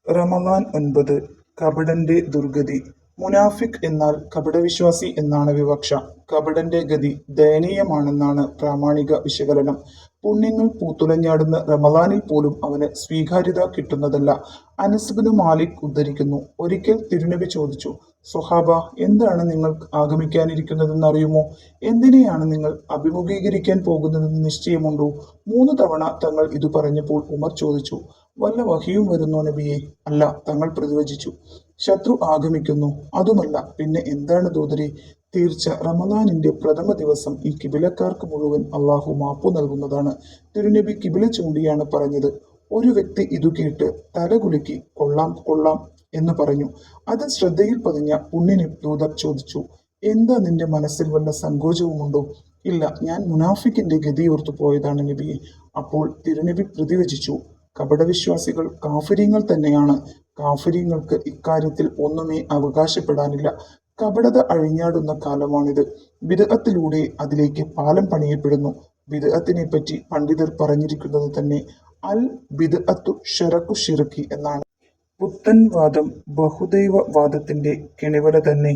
റമദാൻ 9. കപടന്റെ ദുർഗതി. മുനാഫിഖ് എന്നാൽ കപടവിശ്വാസി എന്നാണ് വിവക്ഷ. കപടന്റെ ഗതി ദയനീയമാണെന്നാണ് പ്രാമാണിക വിശകലനം. പുണ്യങ്ങൾ പൂത്തുലഞ്ഞാടുന്ന റമദാനിൽ പോലും അവന് സ്വീകാര്യത കിട്ടുന്നതല്ല. അനസ് ബിൻ മാലിക് ഉദ്ധരിക്കുന്നു, ഒരിക്കൽ തിരുനബി ചോദിച്ചു, സ്വഹാബ, എന്താണ് നിങ്ങൾ ആഗമിക്കാനിരിക്കുന്നതെന്ന് അറിയുമോ? എന്തിനെയാണ് നിങ്ങൾ അഭിമുഖീകരിക്കാൻ പോകുന്നതെന്ന് നിശ്ചയമുണ്ടോ? 3 തവണ തങ്ങൾ ഇത് പറഞ്ഞപ്പോൾ ഉമർ ചോദിച്ചു, വല്ല വഹിയും വരുന്നോ നബിയെ? അല്ല, തങ്ങൾ പ്രതിവചിച്ചു, ശത്രു ആഗമിക്കുന്നു. അതുമല്ല, പിന്നെ എന്താണ് ദൂതരെ? തീർച്ച, റമദാനിന്റെ പ്രഥമ ദിവസം ഈ കിബിലക്കാർക്ക് മുഴുവൻ അള്ളാഹു മാപ്പു നൽകുന്നതാണ്. തിരുനബി കിബില ചൂണ്ടിയാണ് പറഞ്ഞത്. ഒരു വ്യക്തി ഇതു കേട്ട് തലകുലുക്കി കൊള്ളാം കൊള്ളാം എന്ന് പറഞ്ഞു. അത് ശ്രദ്ധയിൽ പതിഞ്ഞ പുണ്യന് ദൂതർ ചോദിച്ചു, എന്താ നിന്റെ മനസ്സിൽ വല്ല സങ്കോചവുമുണ്ടോ? ഇല്ല, ഞാൻ മുനാഫിക്കിന്റെ ഗതിയോർത്തു പോയതാണ് നബിയെ. അപ്പോൾ തിരുനബി പ്രതിവചിച്ചു, കപടവിശ്വാസികൾ കാഫിര്യങ്ങൾ തന്നെയാണ്. കാഫിര്യങ്ങൾക്ക് ഇക്കാര്യത്തിൽ ഒന്നുമേ അവകാശപ്പെടാനില്ല. കപടത അഴിഞ്ഞാടുന്ന കാലമാണിത്. ബിദ്അത്തിലൂടെ അതിലേക്ക് പാലം പണിയപ്പെടുന്നു. ബിദ്അത്തിനെ പറ്റി പണ്ഡിതർ പറഞ്ഞിരിക്കുന്നത് തന്നെ അൽ ബിദ്അത്തു ശറക്കു ഷിർക്കി എന്നാണ്. പുത്തൻ വാദം ബഹുദൈവ വാദത്തിന്റെ കെണിവല തന്നെ.